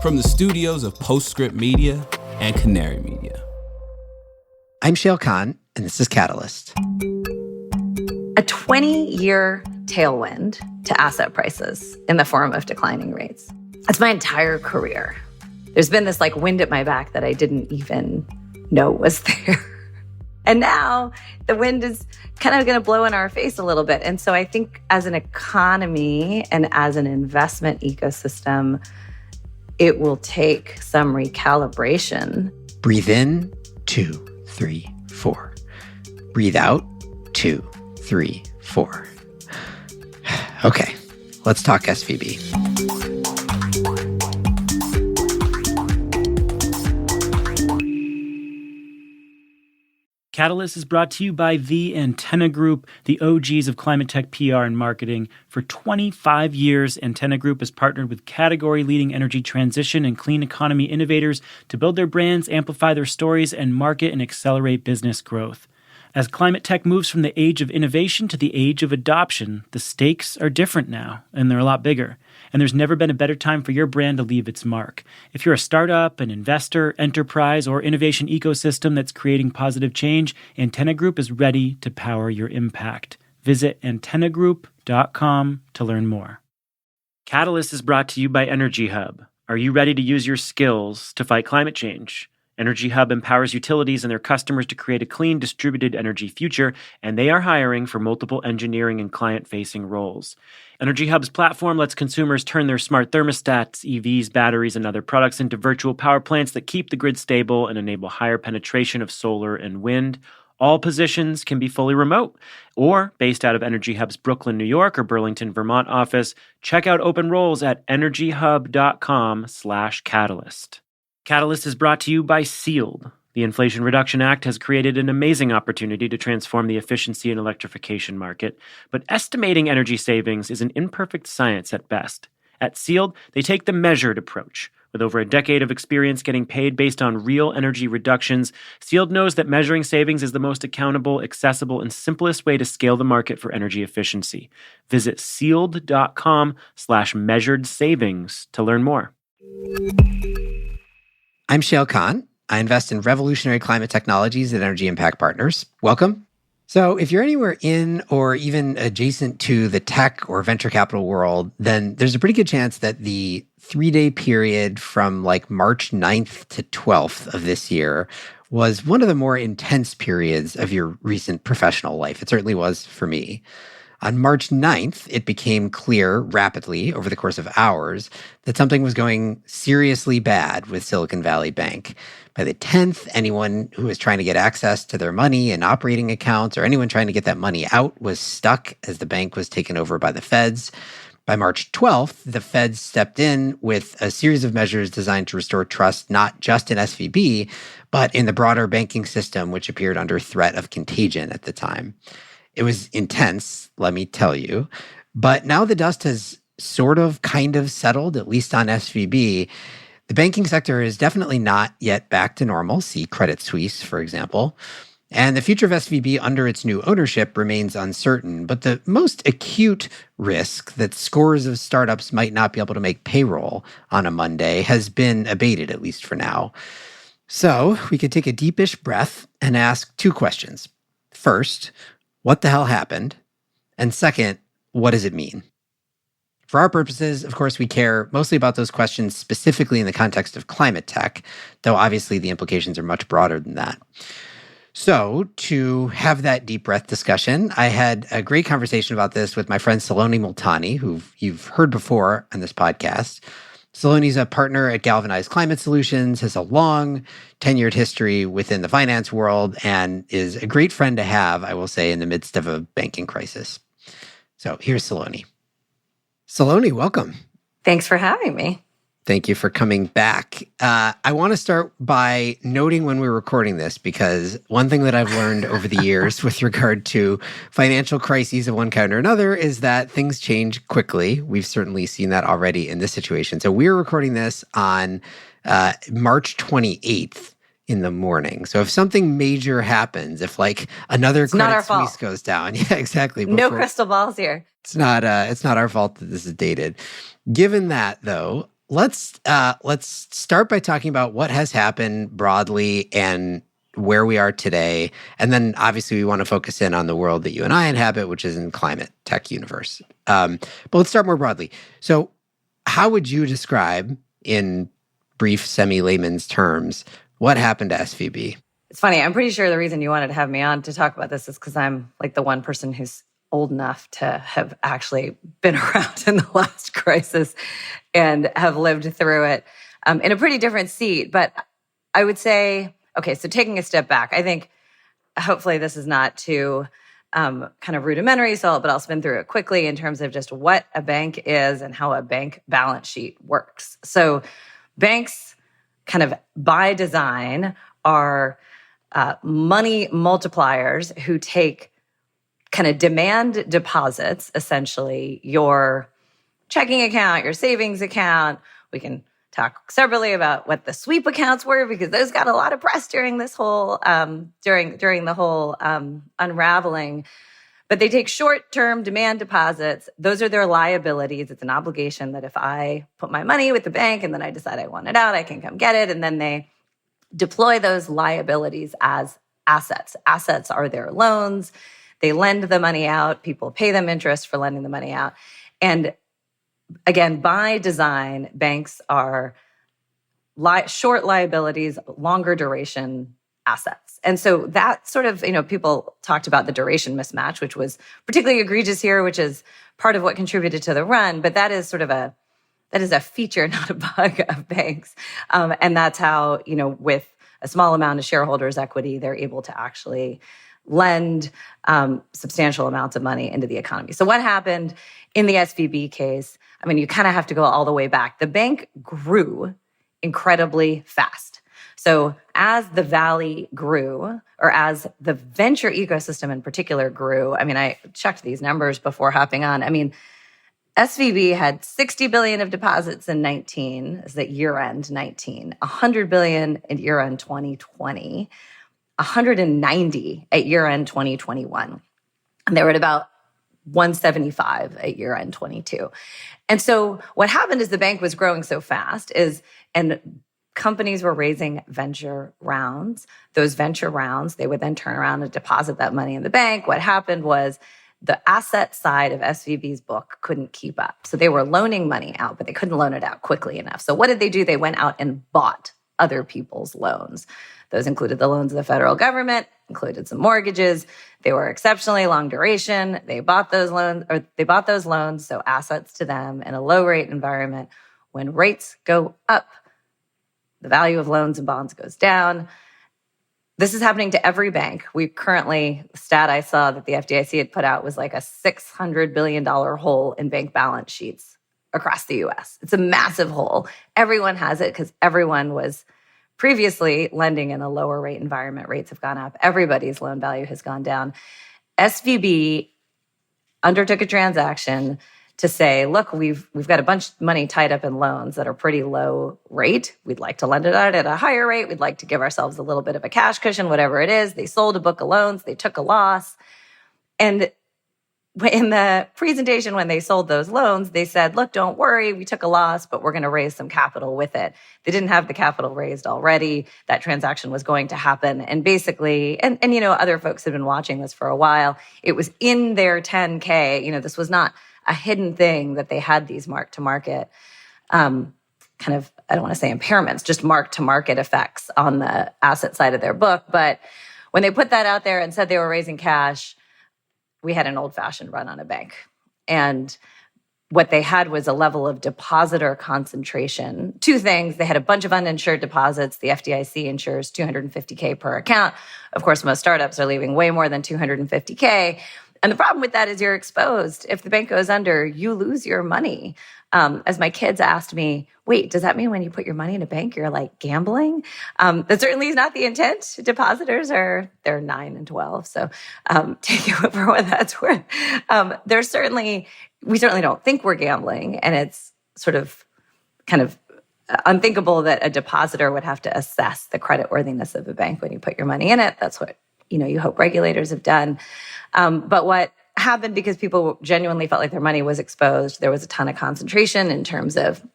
from the studios of Postscript Media and Canary Media. I'm Shayle Kann, and this is Catalyst. A 20-year tailwind to asset prices in the form of declining rates. That's my entire career. There's been this wind at my back that I didn't even know was there. And now the wind is kind of going to blow in our face a little bit. And so I think as an economy and as an investment ecosystem, it will take some recalibration. Breathe in, 2, 3, 4. Breathe out, 2, 3, 4. Okay, let's talk SVB. Catalyst is brought to you by The Antenna Group, the OGs of climatech PR and marketing. For 25 years, Antenna Group has partnered with category-leading energy transition and clean economy innovators to build their brands, amplify their stories, and market and accelerate business growth. As climate tech moves from the age of innovation to the age of adoption, the stakes are different now, and they're a lot bigger. And there's never been a better time for your brand to leave its mark. If you're a startup, an investor, enterprise, or innovation ecosystem that's creating positive change, Antenna Group is ready to power your impact. Visit antennagroup.com to learn more. Catalyst is brought to you by Energy Hub. Are you ready to use your skills to fight climate change? Energy Hub empowers utilities and their customers to create a clean, distributed energy future, and they are hiring for multiple engineering and client-facing roles. Energy Hub's platform lets consumers turn their smart thermostats, EVs, batteries, and other products into virtual power plants that keep the grid stable and enable higher penetration of solar and wind. All positions can be fully remote or based out of Energy Hub's Brooklyn, New York, or Burlington, Vermont office. Check out open roles at energyhub.com/catalyst. Catalyst is brought to you by Sealed. The Inflation Reduction Act has created an amazing opportunity to transform the efficiency and electrification market, but estimating energy savings is an imperfect science at best. At Sealed, they take the measured approach. With over a decade of experience getting paid based on real energy reductions, Sealed knows that measuring savings is the most accountable, accessible, and simplest way to scale the market for energy efficiency. Visit sealed.com/measured savings to learn more. I'm Shayle Kann. I invest in revolutionary climate technologies and energy impact partners. Welcome. So if you're anywhere in or even adjacent to the tech or venture capital world, then there's a pretty good chance that the 3-day period from March 9th to 12th of this year was one of the more intense periods of your recent professional life. It certainly was for me. On March 9th, it became clear rapidly over the course of hours that something was going seriously bad with Silicon Valley Bank. By the 10th, anyone who was trying to get access to their money and operating accounts, or anyone trying to get that money out, was stuck as the bank was taken over by the feds. By March 12th, the feds stepped in with a series of measures designed to restore trust not just in SVB, but in the broader banking system, which appeared under threat of contagion at the time. It was intense, let me tell you. But now the dust has kind of settled, at least on SVB. The banking sector is definitely not yet back to normal. See Credit Suisse, for example. And the future of SVB under its new ownership remains uncertain. But the most acute risk that scores of startups might not be able to make payroll on a Monday has been abated, at least for now. So we could take a deepish breath and ask 2 questions. First, what the hell happened? And second, what does it mean? For our purposes, of course, we care mostly about those questions specifically in the context of climate tech, though obviously the implications are much broader than that. So to have that deep breath discussion, I had a great conversation about this with my friend Saloni who you've heard before on this podcast. Saloni's a partner at Galvanized Climate Solutions, has a long tenured history within the finance world, and is a great friend to have, I will say, in the midst of a banking crisis. So here's Saloni. Saloni, welcome. Thanks for having me. Thank you for coming back. I want to start by noting when we're recording this, because one thing that I've learned over the years with regard to financial crises of one kind or another is that things change quickly. We've certainly seen that already in this situation. So we're recording this on March 28th in the morning. So if something major happens, if another Credit Suisse goes down, yeah, exactly. No crystal balls here. It's not our fault that this is dated. Given that, though, let's start by talking about what has happened broadly and where we are today. And then obviously we want to focus in on the world that you and I inhabit, which is in climate tech universe. But let's start more broadly. So how would you describe in brief semi-layman's terms what happened to SVB? It's funny. I'm pretty sure the reason you wanted to have me on to talk about this is because I'm like the one person who's old enough to have actually been around in the last crisis and have lived through it in a pretty different seat. But I would say, okay, so taking a step back, I think hopefully this is not too kind of rudimentary, but I'll spin through it quickly in terms of just what a bank is and how a bank balance sheet works. So banks kind of by design are money multipliers who take kind of demand deposits, essentially your checking account, your savings account. We can talk separately about what the sweep accounts were because those got a lot of press during this whole during the whole unraveling. But they take short-term demand deposits. Those are their liabilities. It's an obligation that if I put my money with the bank and then I decide I want it out, I can come get it. And then they deploy those liabilities as assets. Assets are their loans. They lend the money out. People pay them interest for lending the money out. And again, by design, banks are short liabilities, longer duration assets. And so that sort of, people talked about the duration mismatch, which was particularly egregious here, which is part of what contributed to the run. But that is a feature, not a bug of banks. And that's how, with a small amount of shareholders' equity, they're able to actually lend substantial amounts of money into the economy. So what happened in the SVB case? I mean, you kind of have to go all the way back. The bank grew incredibly fast. So as the Valley grew, or as the venture ecosystem in particular grew, I mean, I checked these numbers before hopping on. I mean, SVB had $60 billion of deposits in 19, is that year-end 19, $100 billion at year-end 2020, 190 at year-end 2021. And they were at about 175 at year-end 22. And so what happened is the bank was growing so fast and companies were raising venture rounds. Those venture rounds, they would then turn around and deposit that money in the bank. What happened was the asset side of SVB's book couldn't keep up. So they were loaning money out, but they couldn't loan it out quickly enough. So what did they do? They went out and bought other people's loans. Those included the loans of the federal government, included some mortgages. They were exceptionally long duration. They bought those loans, so assets to them in a low rate environment. When rates go up, the value of loans and bonds goes down. This is happening to every bank. We currently, the stat I saw that the FDIC had put out was like a $600 billion hole in bank balance sheets across the US. It's a massive hole. Everyone has it because everyone was previously lending in a lower rate environment. Rates have gone up. Everybody's loan value has gone down. SVB undertook a transaction to say, look, we've got a bunch of money tied up in loans that are pretty low rate. We'd like to lend it out at a higher rate. We'd like to give ourselves a little bit of a cash cushion, whatever it is. They sold a book of loans. They took a loss. And in the presentation, when they sold those loans, they said, look, don't worry, we took a loss, but we're going to raise some capital with it. They didn't have the capital raised already. That transaction was going to happen. And basically, and other folks have been watching this for a while. It was in their 10K. This was not a hidden thing that they had these mark-to-market kind of, I don't want to say impairments, just mark-to-market effects on the asset side of their book. But when they put that out there and said they were raising cash, we had an old-fashioned run on a bank. And what they had was a level of depositor concentration. Two things. They had a bunch of uninsured deposits. The FDIC insures $250K per account. Of course, most startups are leaving way more than $250K. And the problem with that is you're exposed. If the bank goes under, you lose your money. As my kids asked me, wait, does that mean when you put your money in a bank, you're like gambling? That certainly is not the intent. Depositors they're 9 and 12. So take it for what that's worth. We certainly don't think we're gambling. And it's sort of kind of unthinkable that a depositor would have to assess the creditworthiness of a bank when you put your money in it. That's what you hope regulators have done. But what happened, because people genuinely felt like their money was exposed, there was a ton of concentration in terms of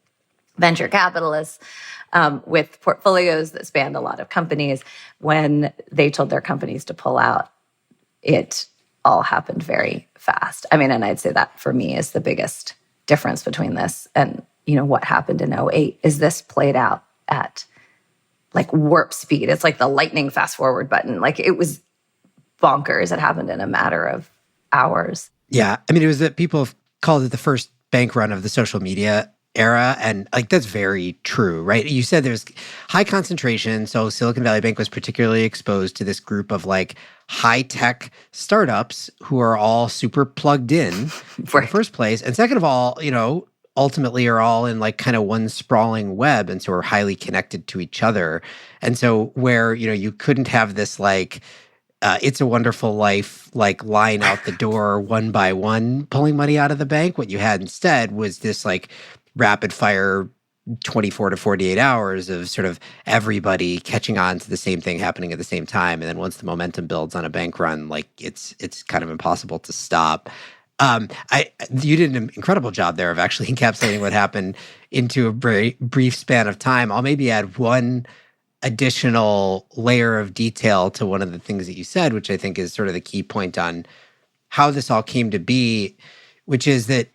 venture capitalists with portfolios that spanned a lot of companies. When they told their companies to pull out, it all happened very fast. I mean, and I'd say that for me is the biggest difference between this and, what happened in '08 is this played out at like warp speed. It's like the lightning fast forward button. Like it was bonkers. It happened in a matter of hours. Yeah. I mean, it was that people have called it the first bank run of the social media era. And like, that's very true, right? You said there's high concentration. So Silicon Valley Bank was particularly exposed to this group of like high-tech startups who are all super plugged in in the first place. And second of all, ultimately are all in like kind of one sprawling web. And so are highly connected to each other. And so where, you couldn't have this like, It's a Wonderful Life, like line out the door one by one, pulling money out of the bank. What you had instead was this like rapid fire 24 to 48 hours of sort of everybody catching on to the same thing happening at the same time. And then once the momentum builds on a bank run, like it's kind of impossible to stop. You did an incredible job there of actually encapsulating what happened into a very brief span of time. I'll maybe add one additional layer of detail to one of the things that you said, which I think is sort of the key point on how this all came to be, which is that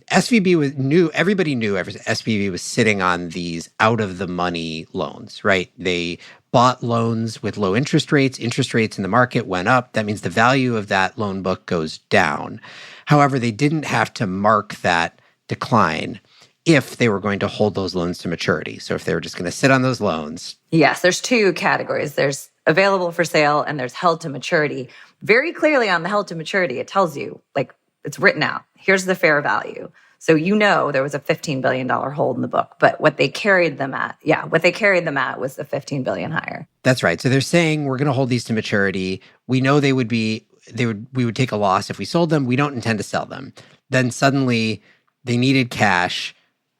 everybody knew SVB was sitting on these out of the money loans, right? They bought loans with low interest rates. Interest rates in the market went up. That means the value of that loan book goes down. However, they didn't have to mark that decline if they were going to hold those loans to maturity. So if they were just going to sit on those loans. Yes, there's two categories. There's available for sale and there's held to maturity. Very clearly on the held to maturity, it tells you, like it's written out, here's the fair value. So there was a $15 billion hold in the book, but what they carried them at was the $15 billion higher. That's right. So they're saying we're going to hold these to maturity. We know we would take a loss if we sold them. We don't intend to sell them. Then suddenly they needed cash.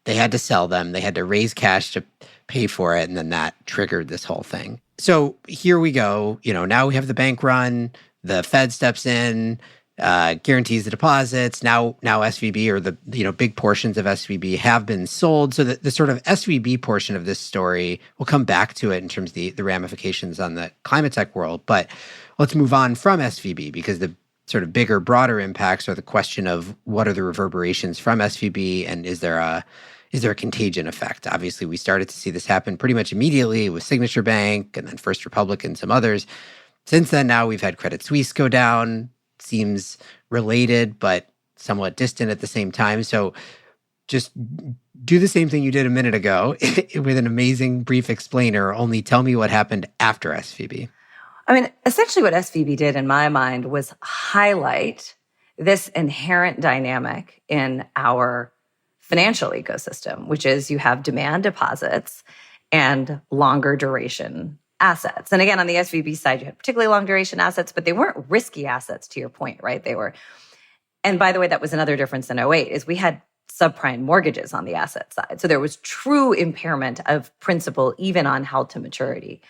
They had to sell them. They had to raise cash to pay for it. And then that triggered this whole thing. So here we go. Now we have the bank run. The Fed steps in, guarantees the deposits. Now SVB or the big portions of SVB have been sold. So the sort of SVB portion of this story, we'll come back to it in terms of the ramifications on the climate tech world. But let's move on from SVB because the sort of bigger, broader impacts are the question of what are the reverberations from SVB and is there a contagion effect? Obviously, we started to see this happen pretty much immediately with Signature Bank and then First Republic and some others. Since then, now we've had Credit Suisse go down. Seems related, but somewhat distant at the same time. So just do the same thing you did a minute ago with an amazing brief explainer, only tell me what happened after SVB. I mean, essentially what SVB did in my mind was highlight this inherent dynamic in our financial ecosystem, which is you have demand deposits and longer duration assets. And again, on the SVB side, you had particularly long duration assets, but they weren't risky assets to your point, right? They were. And by the way, that was another difference in '08 is we had subprime mortgages on the asset side. So there was true impairment of principal, even on held to maturity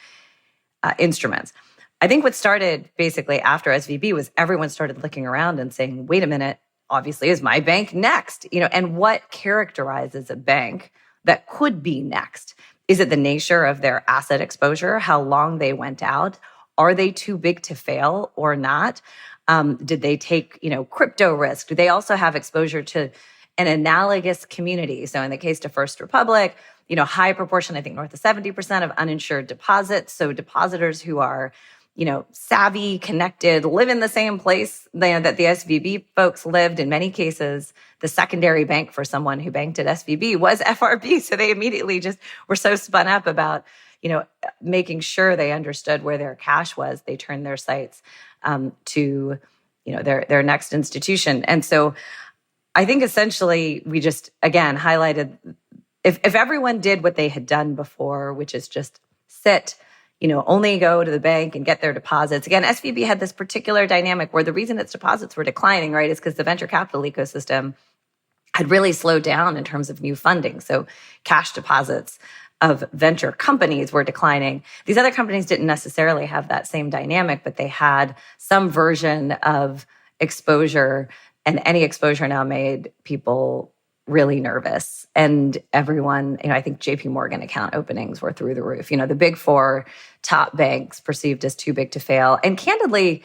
instruments. I think what started basically after SVB was everyone started looking around and saying, wait a minute, obviously, is my bank next? And what characterizes a bank that could be next? Is it the nature of their asset exposure, how long they went out? Are they too big to fail or not? Did they take, crypto risk? Do they also have exposure to an analogous community? So in the case to First Republic, high proportion, I think north of 70% of uninsured deposits. So depositors who are, savvy, connected, live in the same place that the SVB folks lived. In many cases, the secondary bank for someone who banked at SVB was FRB. So they immediately just were so spun up about, making sure they understood where their cash was. They turned their sights to, their next institution. And so I think essentially we just, again, highlighted if everyone did what they had done before, which is just sit, only go to the bank and get their deposits. Again, SVB had this particular dynamic where the reason its deposits were declining, right, is because the venture capital ecosystem had really slowed down in terms of new funding. So cash deposits of venture companies were declining. These other companies didn't necessarily have that same dynamic, but they had some version of exposure, and any exposure now made people really nervous. And everyone, I think JP Morgan account openings were through the roof. The big four top banks perceived as too big to fail. And candidly,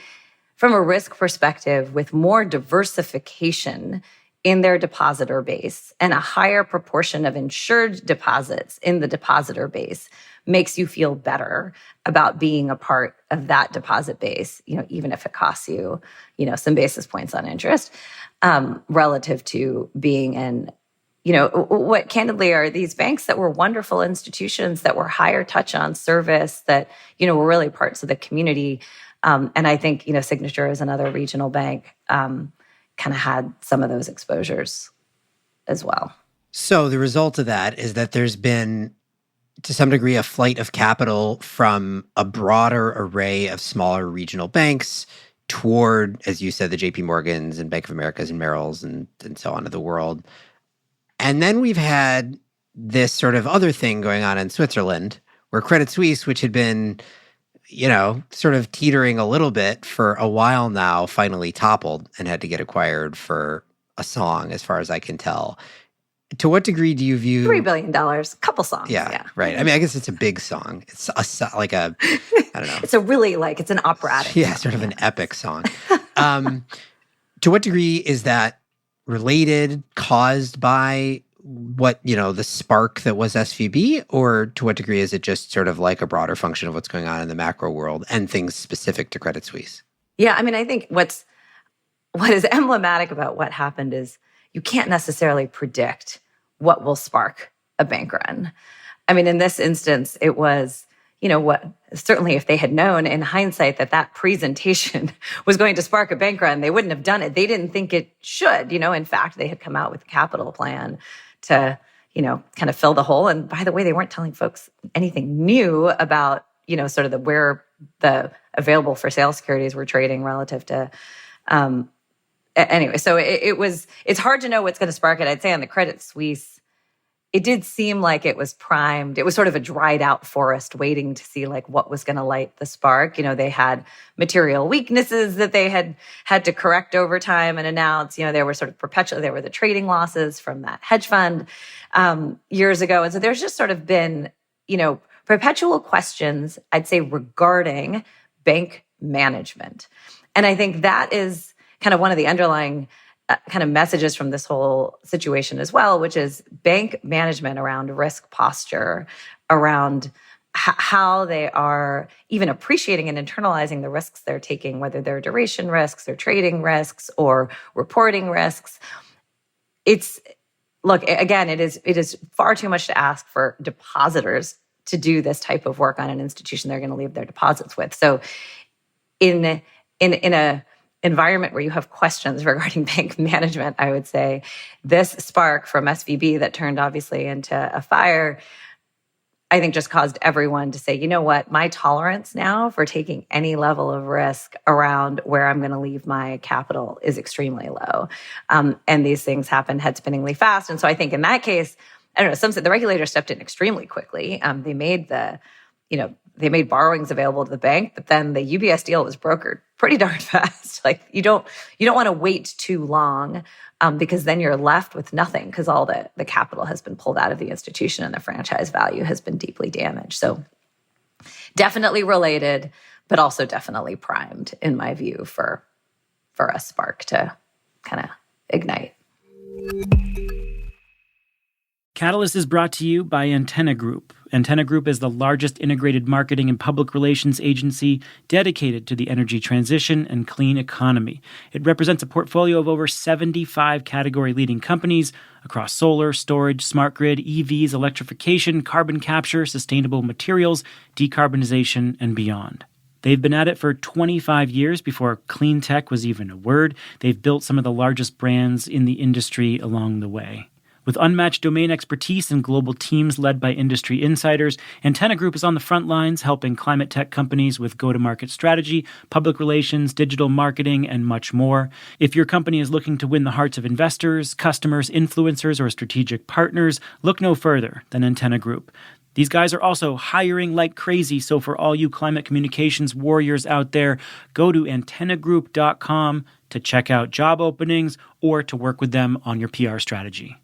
from a risk perspective, with more diversification in their depositor base and a higher proportion of insured deposits in the depositor base makes you feel better about being a part of that deposit base, even if it costs you, some basis points on interest, relative to being in, what candidly are these banks that were wonderful institutions that were higher touch on service, that, were really parts of the community. And I think, Signature is another regional bank, kind of had some of those exposures as well. So the result of that is that there's been, to some degree, a flight of capital from a broader array of smaller regional banks toward, as you said, the JP Morgans and Bank of Americas and Merrills and so on of the world. And then we've had this sort of other thing going on in Switzerland, where Credit Suisse, which had been, sort of teetering a little bit for a while now, finally toppled and had to get acquired for a song, as far as I can tell. To what degree do you view $3 billion, couple songs? Yeah, right. I mean, I guess it's a big song. It's I don't know. It's a really it's an operatic. Yeah, song, sort of an epic song. To what degree is that related, caused by what, the spark that was SVB, or to what degree is it just sort of like a broader function of what's going on in the macro world and things specific to Credit Suisse? Yeah, I mean, I think what is emblematic about what happened is you can't necessarily predict what will spark a bank run. I mean, in this instance, it was, certainly if they had known in hindsight that presentation was going to spark a bank run, they wouldn't have done it. They didn't think it should. In fact, they had come out with a capital plan to, kind of fill the hole. And by the way, they weren't telling folks anything new about, sort of where the available for sale securities were trading relative to, anyway. So it's hard to know what's going to spark it. I'd say on the Credit Suisse, it did seem like it was primed. It was sort of a dried out forest waiting to see what was going to light the spark. They had material weaknesses that they had to correct over time and announce. There were sort of there were the trading losses from that hedge fund years ago. And so there's just sort of been, perpetual questions, I'd say, regarding bank management. And I think that is kind of one of the underlying kind of messages from this whole situation as well, which is bank management around risk posture, around how they are even appreciating and internalizing the risks they're taking, whether they're duration risks or trading risks or reporting risks. Again, it is far too much to ask for depositors to do this type of work on an institution they're going to leave their deposits with. So in a environment where you have questions regarding bank management, I would say this spark from SVB that turned obviously into a fire, I think just caused everyone to say, you know what, my tolerance now for taking any level of risk around where I'm going to leave my capital is extremely low. And these things happen head-spinningly fast. And so I think in that case, I don't know, the regulator stepped in extremely quickly. They made borrowings available to the bank, but then the UBS deal was brokered pretty darn fast. You don't want to wait too long because then you're left with nothing because all the capital has been pulled out of the institution and the franchise value has been deeply damaged. So definitely related, but also definitely primed, in my view, for a spark to kind of ignite. Catalyst is brought to you by Antenna Group. Antenna Group is the largest integrated marketing and public relations agency dedicated to the energy transition and clean economy. It represents a portfolio of over 75 category-leading companies across solar, storage, smart grid, EVs, electrification, carbon capture, sustainable materials, decarbonization, and beyond. They've been at it for 25 years before clean tech was even a word. They've built some of the largest brands in the industry along the way. With unmatched domain expertise and global teams led by industry insiders, Antenna Group is on the front lines helping climate tech companies with go-to-market strategy, public relations, digital marketing, and much more. If your company is looking to win the hearts of investors, customers, influencers, or strategic partners, look no further than Antenna Group. These guys are also hiring like crazy, so for all you climate communications warriors out there, go to antennagroup.com to check out job openings or to work with them on your PR strategy.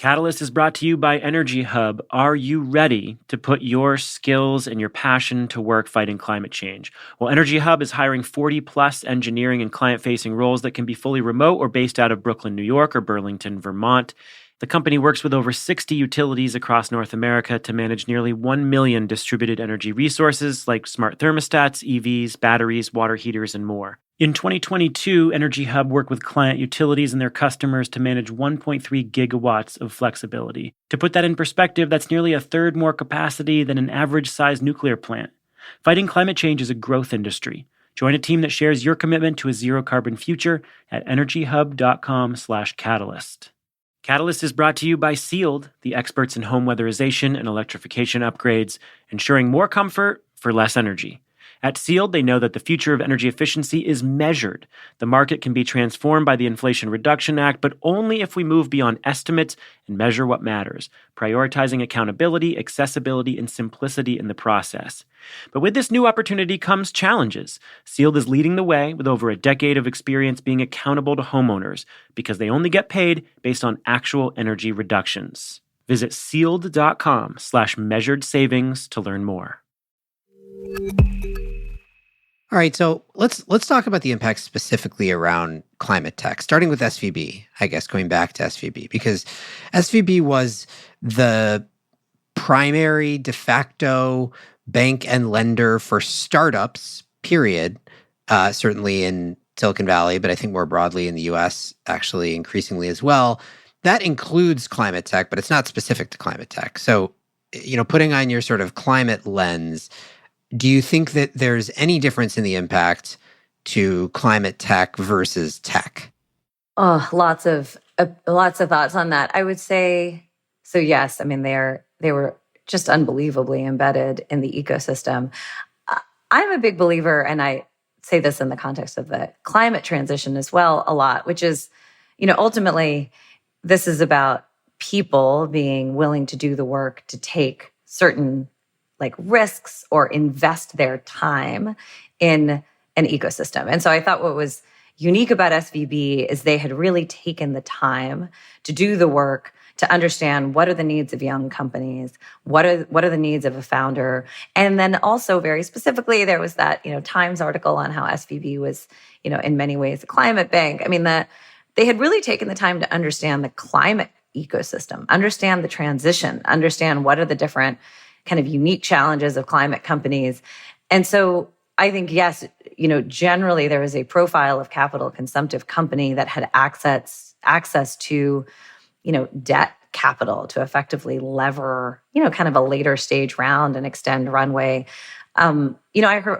Catalyst is brought to you by Energy Hub. Are you ready to put your skills and your passion to work fighting climate change? Well, Energy Hub is hiring 40-plus engineering and client-facing roles that can be fully remote or based out of Brooklyn, New York, or Burlington, Vermont. The company works with over 60 utilities across North America to manage nearly 1 million distributed energy resources like smart thermostats, EVs, batteries, water heaters, and more. In 2022, Energy Hub worked with client utilities and their customers to manage 1.3 gigawatts of flexibility. To put that in perspective, that's nearly a third more capacity than an average-sized nuclear plant. Fighting climate change is a growth industry. Join a team that shares your commitment to a zero-carbon future at energyhub.com/catalyst. Catalyst is brought to you by Sealed, the experts in home weatherization and electrification upgrades, ensuring more comfort for less energy. At Sealed, they know that the future of energy efficiency is measured. The market can be transformed by the Inflation Reduction Act, but only if we move beyond estimates and measure what matters, prioritizing accountability, accessibility, and simplicity in the process. But with this new opportunity comes challenges. Sealed is leading the way with over a decade of experience being accountable to homeowners because they only get paid based on actual energy reductions. Visit sealed.com/measured savings to learn more. All right, so let's talk about the impact specifically around climate tech, starting with SVB, I guess, going back to SVB, because SVB was the primary de facto bank and lender for startups, period, certainly in Silicon Valley, but I think more broadly in the US, actually increasingly as well. That includes climate tech, but it's not specific to climate tech. So, putting on your sort of climate lens, do you think that there's any difference in the impact to climate tech versus tech? Oh, lots of thoughts on that. I would say, so yes, I mean, they were just unbelievably embedded in the ecosystem. I'm a big believer, and I say this in the context of the climate transition as well a lot, which is, ultimately, this is about people being willing to do the work to take certain risks or invest their time in an ecosystem. And so I thought what was unique about SVB is they had really taken the time to do the work to understand what are the needs of young companies, what are the needs of a founder. And then also very specifically, there was that, Times article on how SVB was, in many ways a climate bank. I mean, they had really taken the time to understand the climate ecosystem, understand the transition, understand what are the different kind of unique challenges of climate companies. And so I think, yes, generally there was a profile of capital consumptive company that had access to, debt capital to effectively lever, kind of a later stage round and extend runway. I've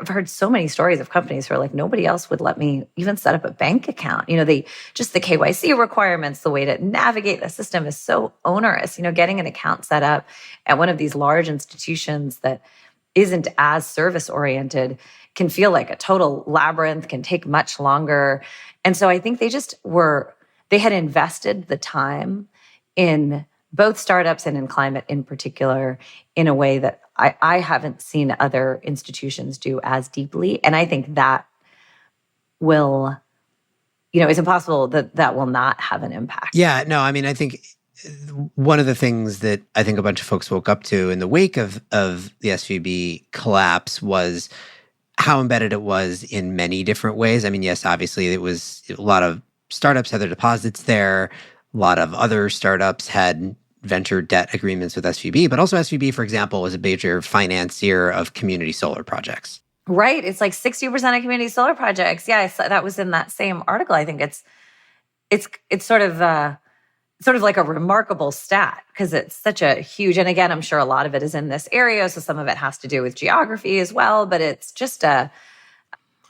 heard so many stories of companies who are like, nobody else would let me even set up a bank account. The KYC requirements, the way to navigate the system is so onerous. Getting an account set up at one of these large institutions that isn't as service oriented can feel like a total labyrinth, can take much longer. And so I think they had invested the time in both startups and in climate in particular in a way that I haven't seen other institutions do as deeply. And I think that will, it's impossible that will not have an impact. Yeah, no, I mean, I think one of the things that I think a bunch of folks woke up to in the wake of the SVB collapse was how embedded it was in many different ways. I mean, yes, obviously it was a lot of startups had their deposits there. A lot of other startups had venture debt agreements with SVB, but also SVB, for example, was a major financier of community solar projects. Right. It's like 60% of community solar projects. Yeah, that was in that same article. I think it's sort of like a remarkable stat because it's such a huge, and again, I'm sure a lot of it is in this area, so some of it has to do with geography as well, but it's just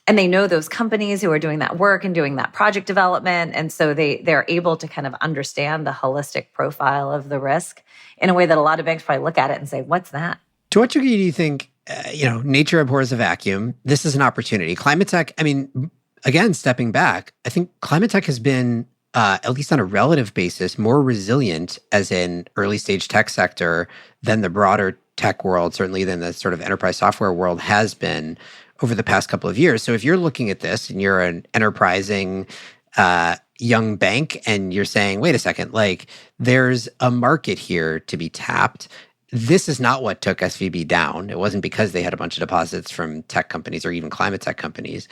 and they know those companies who are doing that work and doing that project development. And so they're able to kind of understand the holistic profile of the risk in a way that a lot of banks probably look at it and say, what's that? To what degree do you think, nature abhors a vacuum? This is an opportunity. Climate tech, I mean, again, stepping back, I think climate tech has been, at least on a relative basis, more resilient as an early stage tech sector than the broader tech world, certainly than the sort of enterprise software world has been over the past couple of years. So if you're looking at this and you're an enterprising, young bank and you're saying, wait a second, like there's a market here to be tapped. This is not what took SVB down. It wasn't because they had a bunch of deposits from tech companies or even climate tech companies.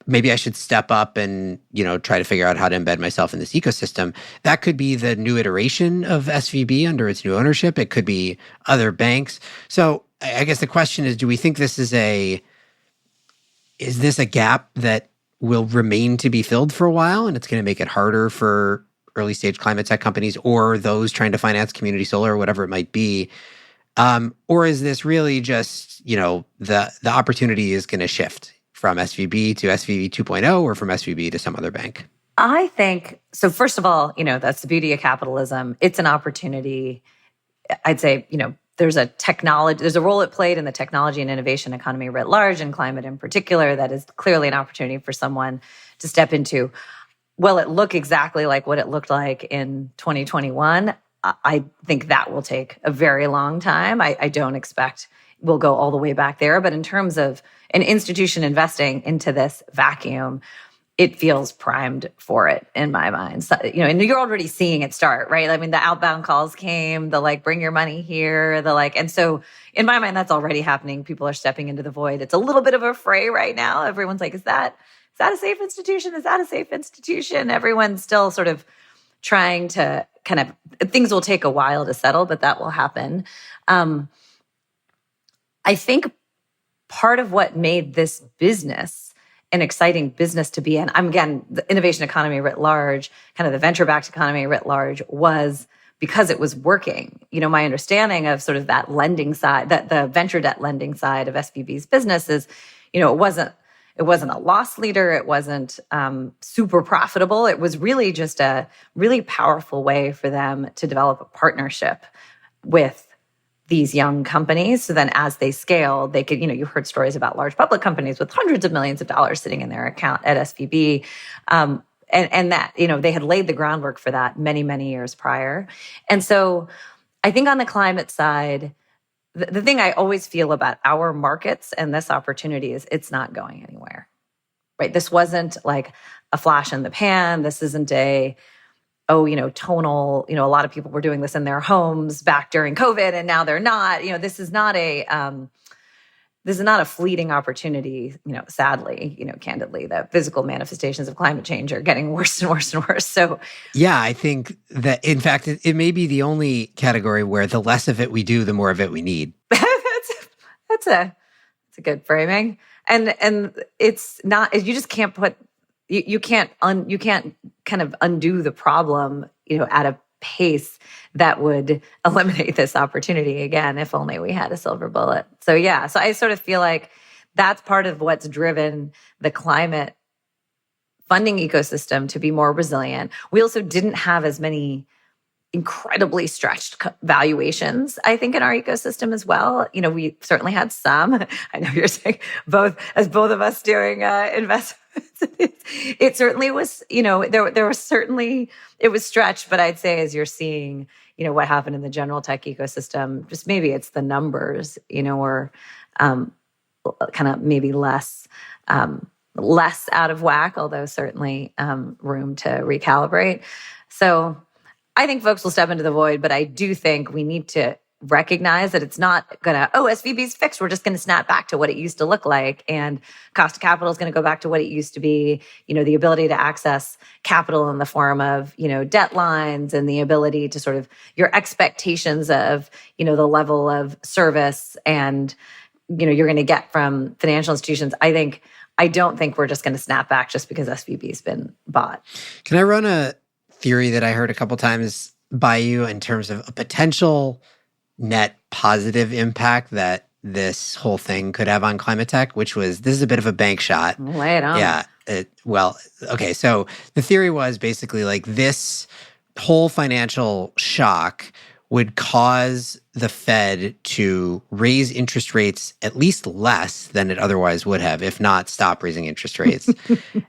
Maybe I should step up and, try to figure out how to embed myself in this ecosystem. That could be the new iteration of SVB under its new ownership. It could be other banks. So I guess the question is, do we think is this a gap that will remain to be filled for a while, and it's going to make it harder for early stage climate tech companies or those trying to finance community solar or whatever it might be? Or is this really just, the opportunity is going to shift from SVB to SVB 2.0 or from SVB to some other bank? I think, so first of all, that's the beauty of capitalism. It's an opportunity. I'd say, there's a role it played in the technology and innovation economy writ large, and climate in particular, that is clearly an opportunity for someone to step into. Will it look exactly like what it looked like in 2021? I think that will take a very long time. I don't expect we'll go all the way back there. But in terms of an institution investing into this vacuum, it feels primed for it in my mind. So, and you're already seeing it start, right? I mean, the outbound calls came, bring your money here, and so in my mind, that's already happening. People are stepping into the void. It's a little bit of a fray right now. Everyone's like, is that a safe institution? Is that a safe institution? Everyone's still sort of trying to things will take a while to settle, but that will happen. I think part of what made this business an exciting business to be in, again, the innovation economy writ large, kind of the venture-backed economy writ large, was because it was working. My understanding of sort of that lending side, that the venture debt lending side of SVB's business is, it wasn't a loss leader. It wasn't super profitable. It was really just a really powerful way for them to develop a partnership with these young companies. So then as they scale, they could, you heard stories about large public companies with hundreds of millions of dollars sitting in their account at SVB. And that, they had laid the groundwork for that many, many years prior. And so I think on the climate side, the thing I always feel about our markets and this opportunity is it's not going anywhere, right? This wasn't like a flash in the pan. This isn't tonal, a lot of people were doing this in their homes back during COVID and now they're not. This is not a fleeting opportunity, sadly, candidly, the physical manifestations of climate change are getting worse and worse and worse. So yeah, I think that in fact, it may be the only category where the less of it we do, the more of it we need. That's a good framing. And it's not, you just can't put, you can't kind of undo the problem, at a pace that would eliminate this opportunity again, if only we had a silver bullet. So yeah, so I sort of feel like that's part of what's driven the climate funding ecosystem to be more resilient. We also didn't have as many incredibly stretched valuations, I think, in our ecosystem as well. We certainly had some. I know you're saying both of us doing investments. It certainly was, there was certainly, it was stretched, but I'd say as you're seeing, what happened in the general tech ecosystem, just maybe it's the numbers, or kind of maybe less out of whack, although certainly room to recalibrate. So I think folks will step into the void, but I do think we need to recognize that it's not going to, SVB's fixed. We're just going to snap back to what it used to look like. And cost of capital is going to go back to what it used to be. The ability to access capital in the form of, debt lines and the ability to sort of your expectations of, the level of service and, you're going to get from financial institutions. I don't think we're just going to snap back just because SVB's been bought. Can I run a theory that I heard a couple times by you in terms of a potential net positive impact that this whole thing could have on climate tech, which was, this is a bit of a bank shot. Lay it on. Yeah. Okay. So the theory was basically like this whole financial shock would cause the Fed to raise interest rates at least less than it otherwise would have, if not stop raising interest rates.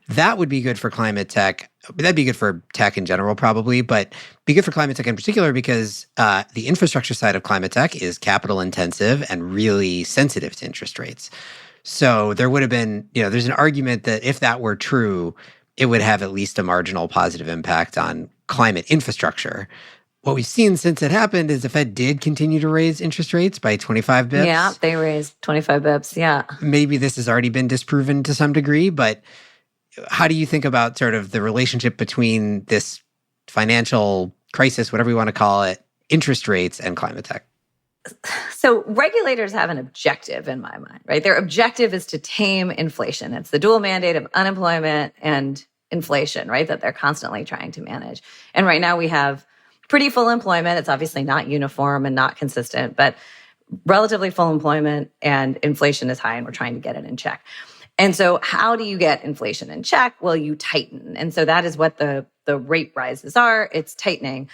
That would be good for climate tech. That'd be good for tech in general, probably, but be good for climate tech in particular because the infrastructure side of climate tech is capital intensive and really sensitive to interest rates. So there would have been, there's an argument that if that were true, it would have at least a marginal positive impact on climate infrastructure. What we've seen since it happened is the Fed did continue to raise interest rates by 25 bips. Yeah, they raised 25 bips. Yeah. Maybe this has already been disproven to some degree, but how do you think about sort of the relationship between this financial crisis, whatever you want to call it, interest rates, and climate tech? So regulators have an objective in my mind, right? Their objective is to tame inflation. It's the dual mandate of unemployment and inflation, right? That they're constantly trying to manage. And right now we have pretty full employment. It's obviously not uniform and not consistent, but relatively full employment, and inflation is high, and we're trying to get it in check. And so how do you get inflation in check? Well, you tighten. And so that is what the rate rises are. It's tightening.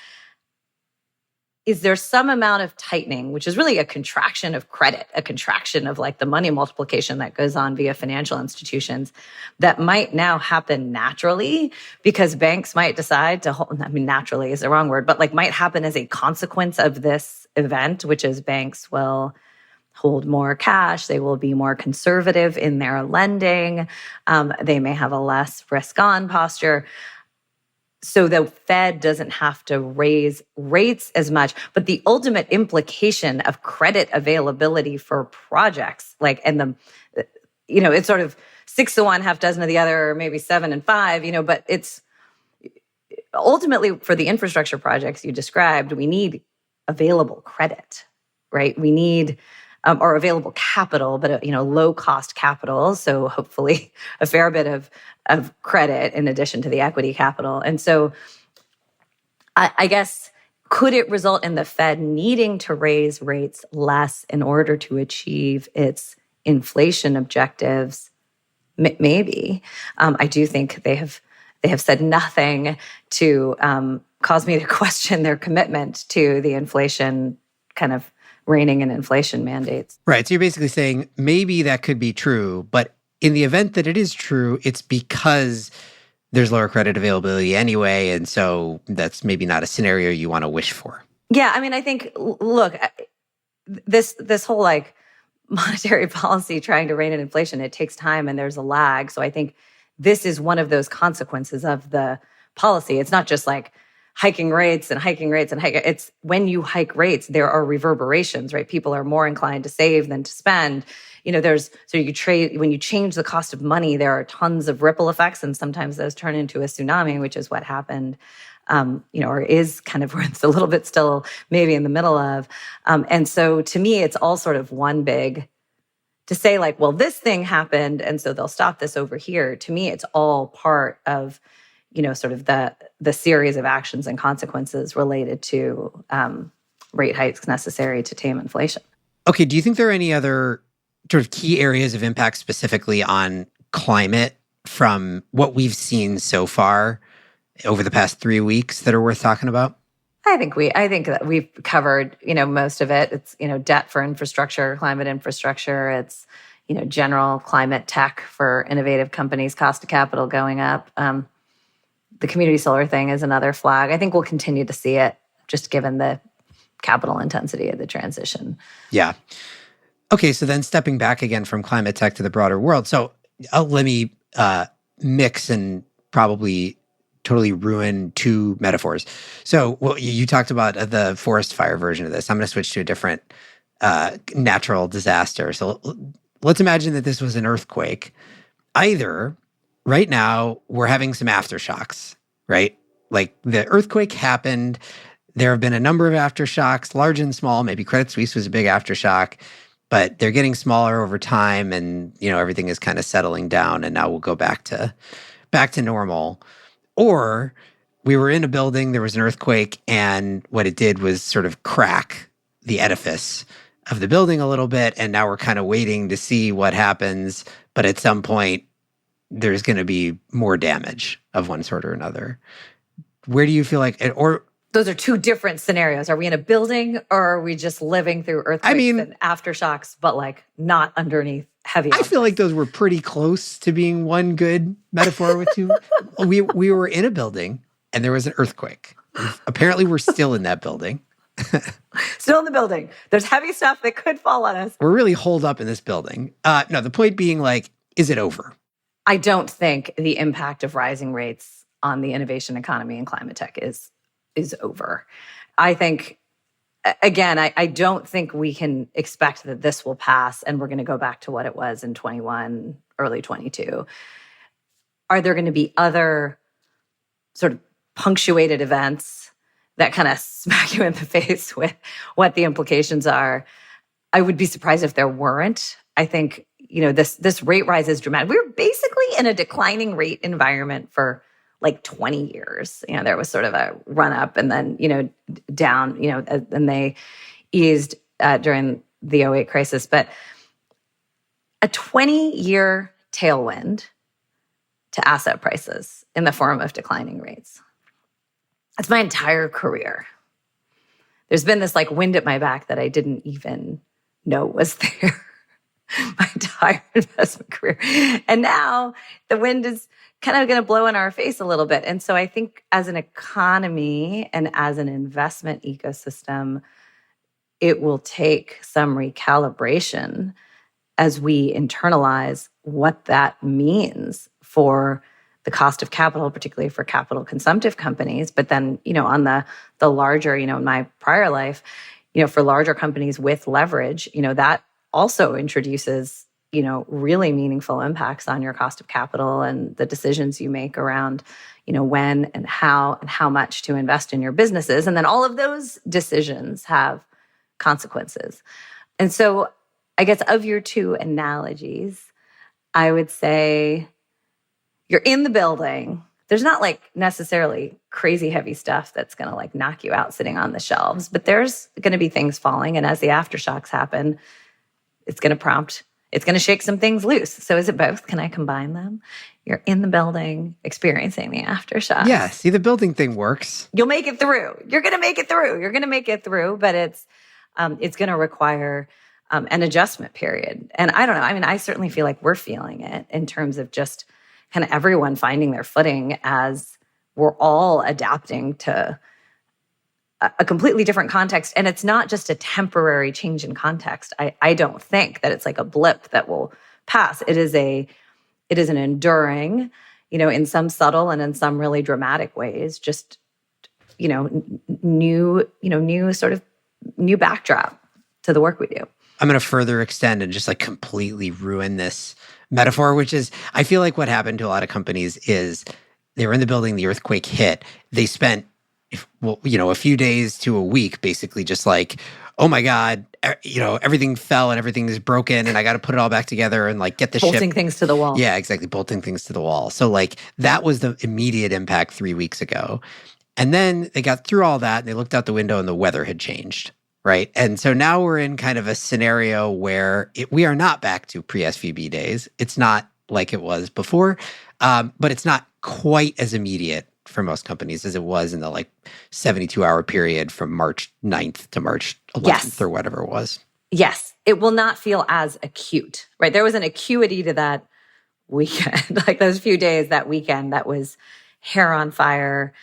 Is there some amount of tightening, which is really a contraction of credit, a contraction of like the money multiplication that goes on via financial institutions, that might now happen naturally because banks might decide to hold, I mean, naturally is the wrong word, but like might happen as a consequence of this event, which is banks will hold more cash. They will be more conservative in their lending. They may have a less risk-on posture. So the Fed doesn't have to raise rates as much, but the ultimate implication of credit availability for projects, like, and it's sort of 6 to 1, half dozen of the other, or maybe 7 and 5, but it's ultimately for the infrastructure projects you described, we need available credit, right? We need or available capital, but low cost capital. So hopefully a fair bit of credit in addition to the equity capital. And so I guess, could it result in the Fed needing to raise rates less in order to achieve its inflation objectives? Maybe. I do think they have said nothing to cause me to question their commitment to the inflation kind of reining in inflation mandates. Right. So you're basically saying maybe that could be true, but in the event that it is true, it's because there's lower credit availability anyway, and so that's maybe not a scenario you want to wish for. Yeah, I mean, I think, look, this whole like monetary policy trying to rein in inflation, it takes time and there's a lag. So I think this is one of those consequences of the policy. It's not just like hiking rates and hiking rates and hiking. It's when you hike rates, there are reverberations, right? People are more inclined to save than to spend. So you trade, when you change the cost of money, there are tons of ripple effects, and sometimes those turn into a tsunami, which is what happened, or is kind of where it's a little bit still maybe in the middle of. And so to me, it's all sort of one big, to say like, well, this thing happened, and so they'll stop this over here. To me, it's all part of sort of the series of actions and consequences related to rate hikes necessary to tame inflation. Okay, do you think there are any other sort of key areas of impact specifically on climate from what we've seen so far over the past 3 weeks that are worth talking about? I think that we've covered, most of it. It's, debt for infrastructure, climate infrastructure. It's, general climate tech for innovative companies, cost of capital going up. The community solar thing is another flag. I think we'll continue to see it just given the capital intensity of the transition. Yeah. Okay, so then stepping back again from climate tech to the broader world. So let me mix and probably totally ruin two metaphors. So you talked about the forest fire version of this. I'm going to switch to a different natural disaster. So let's imagine that this was an earthquake. Either right now we're having some aftershocks, right? Like the earthquake happened. There have been a number of aftershocks, large and small. Maybe Credit Suisse was a big aftershock, but they're getting smaller over time, and everything is kind of settling down, and now we'll go back to normal. Or we were in a building, there was an earthquake, and what it did was sort of crack the edifice of the building a little bit, and now we're kind of waiting to see what happens, but at some point there's going to be more damage of one sort or another. Where do you feel like those are two different scenarios. Are we in a building, or are we just living through earthquakes and aftershocks, but like not underneath heavy objects? I feel like those were pretty close to being one good metaphor with two. We were in a building and there was an earthquake. Apparently we're still in that building. Still in the building. There's heavy stuff that could fall on us. We're really holed up in this building. No, the point being like, is it over? I don't think the impact of rising rates on the innovation economy and climate tech is over. I think, again, I don't think we can expect that this will pass and we're going to go back to what it was in 21, early 22. Are there going to be other sort of punctuated events that kind of smack you in the face with what the implications are? I would be surprised if there weren't. I think, this rate rise is dramatic. We're basically in a declining rate environment for like 20 years. There was sort of a run up and then, down, and they eased during the '08 crisis. But a 20-year tailwind to asset prices in the form of declining rates. That's my entire career. There's been this like wind at my back that I didn't even know was there my entire investment career. And now the wind is kind of going to blow in our face a little bit. And so I think as an economy and as an investment ecosystem, it will take some recalibration as we internalize what that means for the cost of capital, particularly for capital consumptive companies. But then, on the larger, in my prior life, for larger companies with leverage, that also introduces, really meaningful impacts on your cost of capital and the decisions you make around, when and how much to invest in your businesses. And then all of those decisions have consequences. And so I guess of your two analogies, I would say you're in the building. There's not like necessarily crazy heavy stuff that's going to like knock you out sitting on the shelves, but there's going to be things falling. And as the aftershocks happen, it's going to shake some things loose. So is it both? Can I combine them? You're in the building experiencing the aftershocks. Yeah, see, the building thing works. You'll make it through. You're going to make it through. But it's going to require an adjustment period. And I don't know. I mean, I certainly feel like we're feeling it in terms of just kind of everyone finding their footing as we're all adapting to a completely different context. And it's not just a temporary change in context. I don't think that it's like a blip that will pass. It is an enduring, in some subtle and in some really dramatic ways, just, new backdrop to the work we do. I'm going to further extend and just like completely ruin this metaphor, which is, I feel like what happened to a lot of companies is they were in the building, the earthquake hit, they spent, a few days to a week basically just like, oh my God, everything fell and everything is broken and I got to put it all back together and like get the bolting things to the wall. Yeah, exactly. Bolting things to the wall. So like that was the immediate impact 3 weeks ago. And then they got through all that and they looked out the window and the weather had changed. Right. And so now we're in kind of a scenario where we are not back to pre-SVB days. It's not like it was before, but it's not quite as immediate for most companies as it was in the like 72-hour period from March 9th to March 11th or whatever it was. Yes. It will not feel as acute, right? There was an acuity to that weekend, like those few days that weekend that was hair on fire,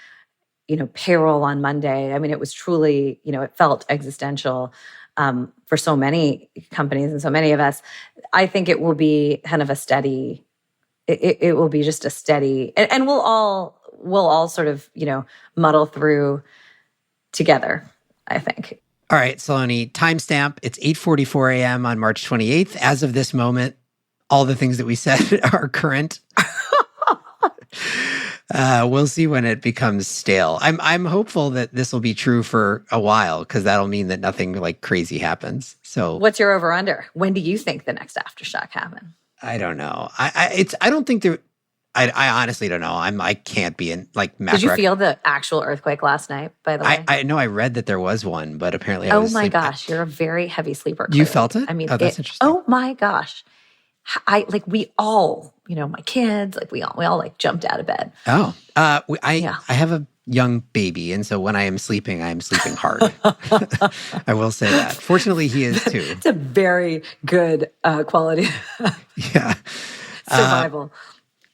payroll on Monday. I mean, it was truly, it felt existential for so many companies and so many of us. I think it will be kind of a steady, it will be just a steady, and we'll all sort of, muddle through together, I think. All right, Saloni, timestamp. It's 8:44 a.m. on March 28th. As of this moment, all the things that we said are current. We'll see when it becomes stale. I'm hopeful that this will be true for a while because that'll mean that nothing like crazy happens. So, what's your over under? When do you think the next aftershock happen? I don't know. I don't think there. I honestly don't know. I can't be in like macro. Did you feel the actual earthquake last night, by the way? I know I read that there was one, but apparently I was Oh my sleeping. Gosh, you're a very heavy sleeper. You felt it? I mean, that's interesting. Oh my gosh. We all, my kids, like we all like jumped out of bed. Oh, I have a young baby. And so when I am sleeping hard. I will say that. Fortunately, he is too. It's a very good quality. Yeah. Survival.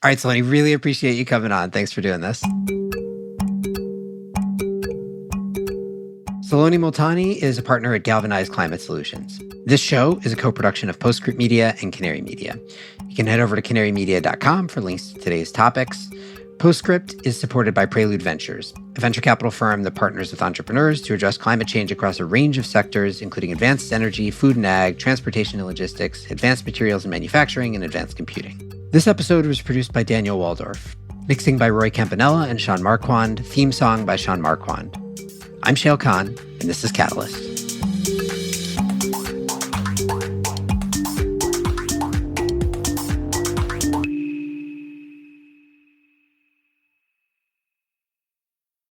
All right, Saloni, really appreciate you coming on. Thanks for doing this. Saloni Multani is a partner at Galvanized Climate Solutions. This show is a co-production of Postscript Media and Canary Media. You can head over to canarymedia.com for links to today's topics. Postscript is supported by Prelude Ventures, a venture capital firm that partners with entrepreneurs to address climate change across a range of sectors, including advanced energy, food and ag, transportation and logistics, advanced materials and manufacturing, and advanced computing. This episode was produced by Daniel Waldorf, mixing by Roy Campanella and Sean Marquand, theme song by Sean Marquand. I'm Shayle Kann, and this is Catalyst.